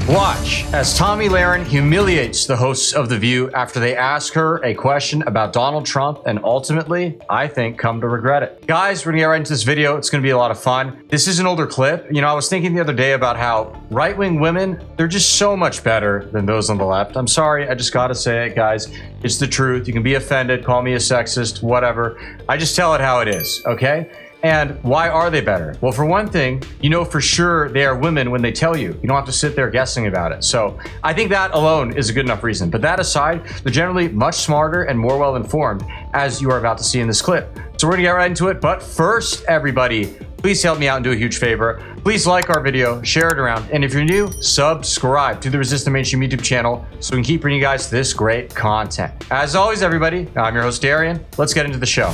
Watch as Tomi Lahren humiliates the hosts of The View after they ask her a question about Donald Trump and ultimately, I think, come to regret it. Guys, we're gonna get right into this video. It's gonna be a lot of fun. This is an older clip. You know, I was thinking the other day about how right-wing women, they're just so much better than those on the left. I'm sorry, I just gotta say it, guys. It's the truth. You can be offended, call me a sexist, whatever. I just tell it how it is, okay? And why are they better? Well, for one thing, you know for sure they are women when they tell you. You don't have to sit there guessing about it. So I think that alone is a good enough reason. But that aside, they're generally much smarter and more well-informed, as you are about to see in this clip. So we're gonna get right into it. But first, everybody, please help me out and do a huge favor. Please like our video, share it around, and if you're new, subscribe to the Resist the Mainstream YouTube channel so we can keep bringing you guys this great content. As always, everybody, I'm your host, Darian. Let's get into the show.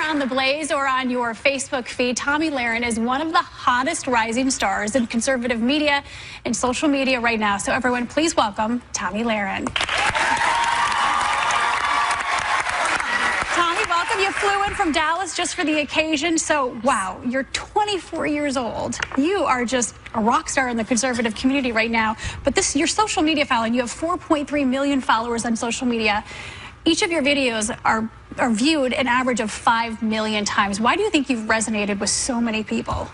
On The Blaze or on your Facebook feed, Tomi Lahren is one of the hottest rising stars in conservative media and social media right now. So everyone, please welcome Tomi Lahren. Tomi, welcome. You flew in from Dallas just for the occasion. So, wow, you're 24 years old. You are just a rock star in the conservative community right now. But your social media following, you have 4.3 million followers on social media. Each of your videos are viewed an average of 5 million times. Why do you think you've resonated with so many people?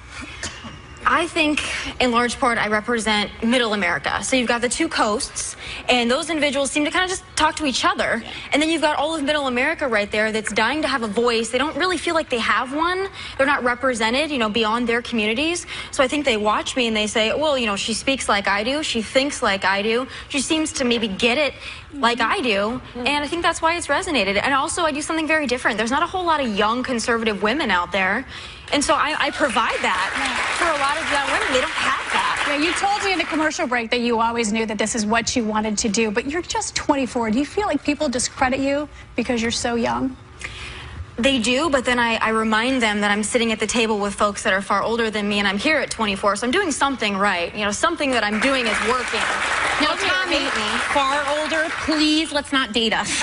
I think, in large part, I represent middle America. So you've got the two coasts, and those individuals seem to kind of just talk to each other. Yeah. And then you've got all of middle America right there that's dying to have a voice. They don't really feel like they have one. They're not represented, you know, beyond their communities. So I think they watch me and they say, well, you know, she speaks like I do. She thinks like I do. She seems to maybe get it like I do. And I think that's why it's resonated. And also, I do something very different. There's not a whole lot of young conservative women out there. And so I provide that for a lot of young women. They don't have that. Yeah, you told me in the commercial break that you always knew that this is what you wanted to do, but you're just 24. Do you feel like people discredit you because you're so young? They do, but then I remind them that I'm sitting at the table with folks that are far older than me, and I'm here at 24, so I'm doing something right. You know, something that I'm doing is working. Now, Tomi, far older, please, let's not date us.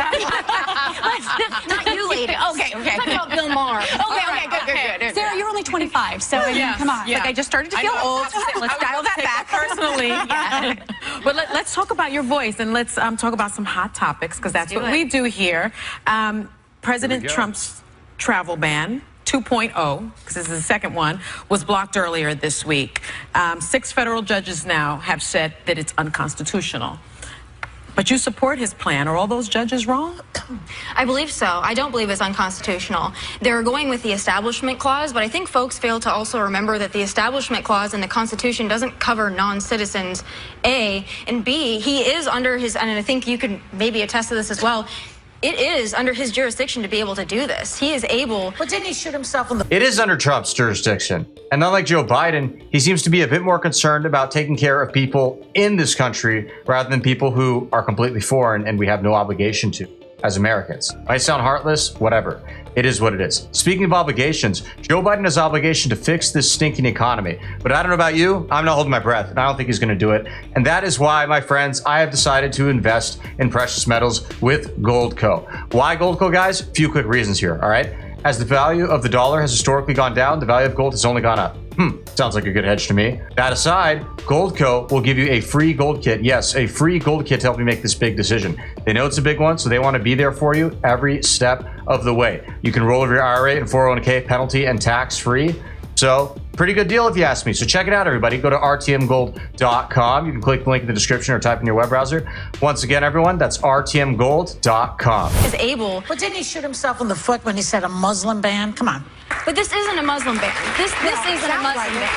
Not you, ladies. Okay. Talk about Bill Maher. Okay, good. Sarah, you're only 25, so I mean, come on. Yeah. Like, I just started to feel old. Let's dial that back. Personally, yeah. But let's talk about your voice, and let's talk about some hot topics, because that's what we do here. President Trump's travel ban 2.0, because this is the second one, was blocked earlier this week. 6 federal judges now have said that it's unconstitutional. But you support his plan. Are all those judges wrong? I believe so. I don't believe it's unconstitutional. They're going with the Establishment Clause, but I think folks fail to also remember that the Establishment Clause in the Constitution doesn't cover non-citizens, A, and B, he is under his, and I think you could maybe attest to this as well, it is under his jurisdiction to be able to do this. He is able. But didn't he shoot himself in the... It is under Trump's jurisdiction. And unlike Joe Biden, he seems to be a bit more concerned about taking care of people in this country rather than people who are completely foreign and we have no obligation to as Americans. Might sound heartless, whatever. It is what it is. Speaking of obligations, Joe Biden has obligation to fix this stinking economy. But I don't know about you, I'm not holding my breath, and I don't think he's gonna do it. And that is why, my friends, I have decided to invest in precious metals with Goldco. Why Goldco, guys? A few quick reasons here, all right? As the value of the dollar has historically gone down, the value of gold has only gone up. Sounds like a good hedge to me. That aside, Goldco will give you a free gold kit. Yes, a free gold kit to help you make this big decision. They know it's a big one, so they want to be there for you every step of the way. You can roll over your IRA and 401k penalty and tax free. So pretty good deal if you ask me. So check it out, everybody. Go to rtmgold.com. You can click the link in the description or type in your web browser. Once again, everyone, that's rtmgold.com. Is able. But didn't he shoot himself in the foot when he said a Muslim ban? Come on. But this isn't a Muslim ban. This isn't a Muslim ban.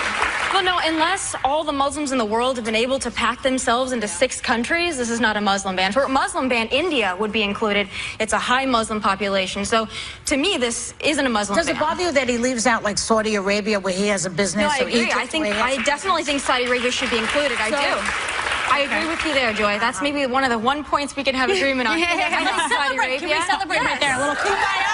Well, no, unless all the Muslims in the world have been able to pack themselves into 6 countries, this is not a Muslim ban. For a Muslim ban, India would be included. It's a high Muslim population. So, to me, this isn't a Muslim ban. Does it bother you that he leaves out, like, Saudi Arabia, where he has a business? No, I agree. I definitely think Saudi Arabia should be included. I do. I agree with you there, Joy. That's maybe one of the 1 points we can have agreement on. Can we celebrate right there? A little kumbaya.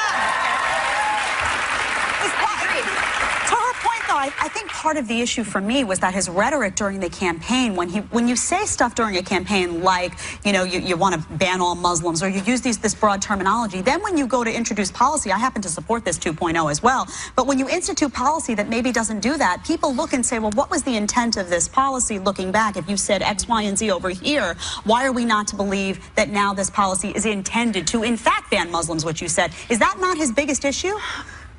To her point, though, I think part of the issue for me was that his rhetoric during the campaign, when you say stuff during a campaign like, you know, you want to ban all Muslims, or you use this broad terminology, then when you go to introduce policy, I happen to support this 2.0 as well, but when you institute policy that maybe doesn't do that, people look and say, well, what was the intent of this policy looking back? If you said X, Y, and Z over here, why are we not to believe that now this policy is intended to, in fact, ban Muslims, which you said? Is that not his biggest issue?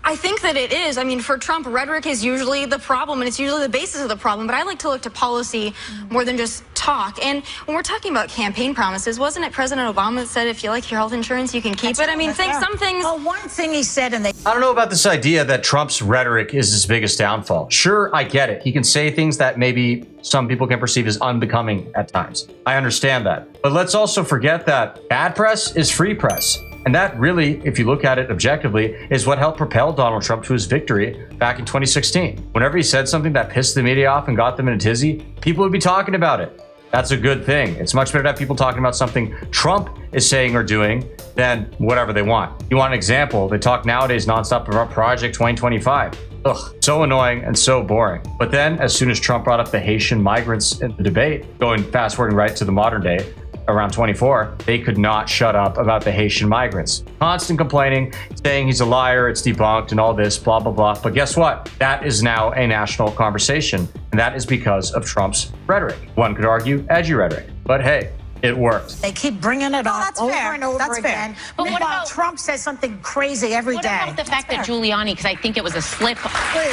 I think that it is. I mean, for Trump, rhetoric is usually the problem, and it's usually the basis of the problem. But I like to look to policy more than just talk. And when we're talking about campaign promises, wasn't it President Obama that said, if you like your health insurance, you can keep it? I mean, some things... Well, one thing he said, and they... I don't know about this idea that Trump's rhetoric is his biggest downfall. Sure, I get it. He can say things that maybe some people can perceive as unbecoming at times. I understand that. But let's also forget that bad press is free press. And that really, if you look at it objectively, is what helped propel Donald Trump to his victory back in 2016. Whenever he said something that pissed the media off and got them in a tizzy, people would be talking about it. That's a good thing. It's much better to have people talking about something Trump is saying or doing than whatever they want. You want an example? They talk nowadays nonstop about Project 2025. Ugh, so annoying and so boring. But then, as soon as Trump brought up the Haitian migrants in the debate, going fast forwarding right to the modern day, around 24, they could not shut up about the Haitian migrants. Constant complaining, saying he's a liar, it's debunked, and all this, blah, blah, blah. But guess what? That is now a national conversation, and that is because of Trump's rhetoric. One could argue edgy rhetoric, but hey, it worked. They keep bringing it up over and over That's again. fair. But what about Trump says something crazy every day? What about the fact that Giuliani, because I think it was a slip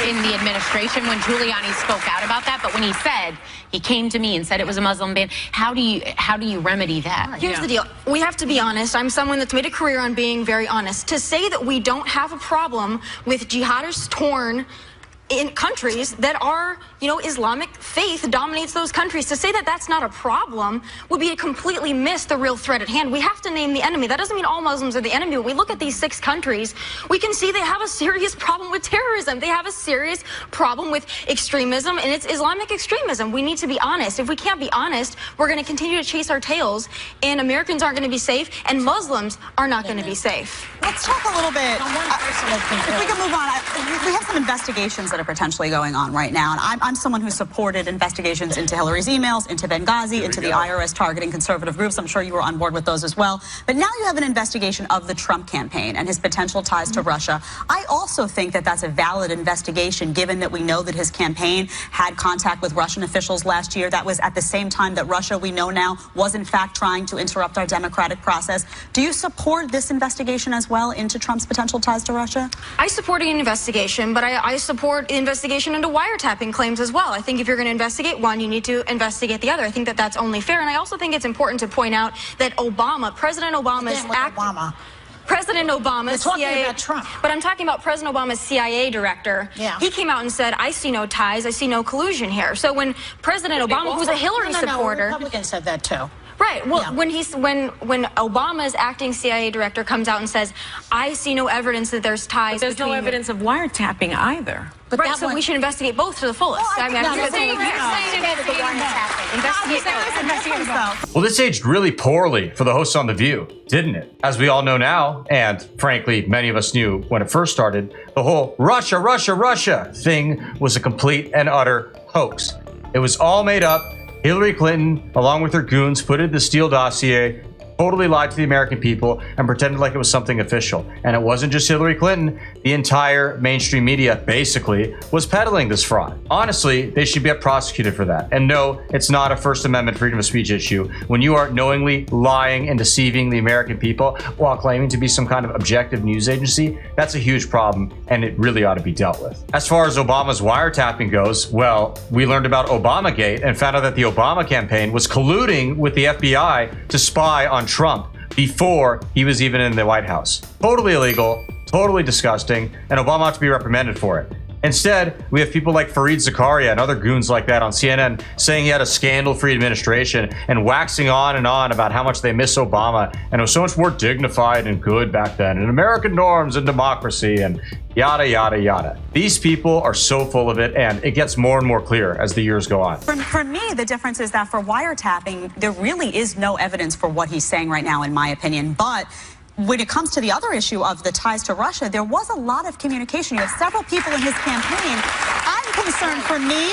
in the administration when Giuliani spoke out about that, but when he said, he came to me and said it was a Muslim ban, how do you remedy that? Here's the deal. We have to be honest. I'm someone that's made a career on being very honest. To say that we don't have a problem with jihadists torn in countries that are, you know, Islamic faith dominates those countries. To say that that's not a problem would be to completely miss the real threat at hand. We have to name the enemy. That doesn't mean all Muslims are the enemy. When we look at these 6 countries, we can see they have a serious problem with terrorism. They have a serious problem with extremism, and it's Islamic extremism. We need to be honest. If we can't be honest, we're going to continue to chase our tails, and Americans aren't going to be safe, and Muslims are not going to be safe. Let's talk a little bit. If we can move on, we have some investigations that are potentially going on right now, and I'm someone who supported investigations into Hillary's emails, into Benghazi, into the IRS targeting conservative groups. I'm sure you were on board with those as well. But now you have an investigation of the Trump campaign and his potential ties to Russia. I also think that that's a valid investigation, given that we know that his campaign had contact with Russian officials last year. That was at the same time that Russia, we know now, was in fact trying to interrupt our democratic process. Do you support this investigation as well into Trump's potential ties to Russia? I support an investigation, but I support the investigation into wiretapping claims as well. I think if you're going to investigate one, you need to investigate the other. I think that that's only fair, and I also think it's important to point out that President Obama's President Obama's CIA, about Trump. But I'm talking about President Obama's CIA director. Yeah. He came out and said, I see no ties, I see no collusion here. So when President Obama, who's a Hillary supporter... Republicans said that too. Right. Well, when Obama's acting CIA director comes out and says, I see no evidence that there's ties. But there's no evidence of wiretapping either. But right, so we should investigate both to the fullest. Well, this aged really poorly for the hosts on The View, didn't it? As we all know now, and frankly, many of us knew when it first started, the whole Russia, Russia, Russia thing was a complete and utter hoax. It was all made up. Hillary Clinton, along with her goons, put in the Steele dossier, totally lied to the American people, and pretended like it was something official. And it wasn't just Hillary Clinton. The entire mainstream media, basically, was peddling this fraud. Honestly, they should get prosecuted for that. And no, it's not a First Amendment freedom of speech issue. When you are knowingly lying and deceiving the American people while claiming to be some kind of objective news agency, that's a huge problem, and it really ought to be dealt with. As far as Obama's wiretapping goes, well, we learned about Obamagate and found out that the Obama campaign was colluding with the FBI to spy on Trump before he was even in the White House. Totally illegal, totally disgusting, and Obama ought to be reprimanded for it. Instead, we have people like Fareed Zakaria and other goons like that on CNN saying he had a scandal-free administration and waxing on and on about how much they miss Obama and it was so much more dignified and good back then, and American norms and democracy and yada, yada, yada. These people are so full of it, and it gets more and more clear as the years go on. For me, the difference is that for wiretapping, there really is no evidence for what he's saying right now, in my opinion. But when it comes to the other issue of the ties to Russia, there was a lot of communication. You have several people in his campaign. I'm concerned for me.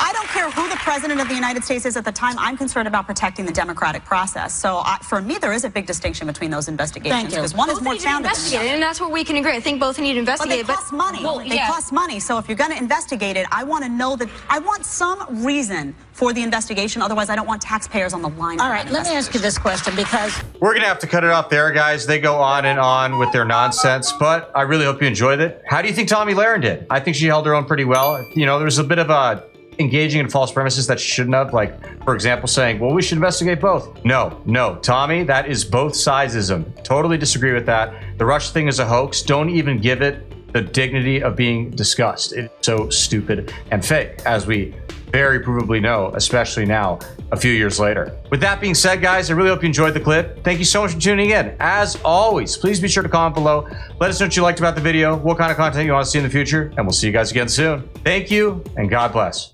I don't care who the president of the United States is at the time. I'm concerned about protecting the democratic process. So for me, there is a big distinction between those investigations. Because one is more founded than the other. And that's where we can agree. I think both need to investigate. But they cost money. They cost money. So if you're going to investigate it, I want to know that I want some reason for the investigation. Otherwise, I don't want taxpayers on the line. All right, let me ask you this question, because We're going to have to cut it off there, guys. They go on and on with their nonsense, but I really hope you enjoyed it. How do you think Tomi Lahren did? I think she held her own pretty well. You know, there was a bit of engaging in false premises that she shouldn't have. Like, for example, saying, well, we should investigate both. No, Tomi, that is both sidesism. Totally disagree with that. The Russia thing is a hoax. Don't even give it the dignity of being discussed. It's so stupid and fake, as we very provably know, especially now, a few years later. With that being said, guys, I really hope you enjoyed the clip. Thank you so much for tuning in. As always, please be sure to comment below. Let us know what you liked about the video, what kind of content you want to see in the future, and we'll see you guys again soon. Thank you, and God bless.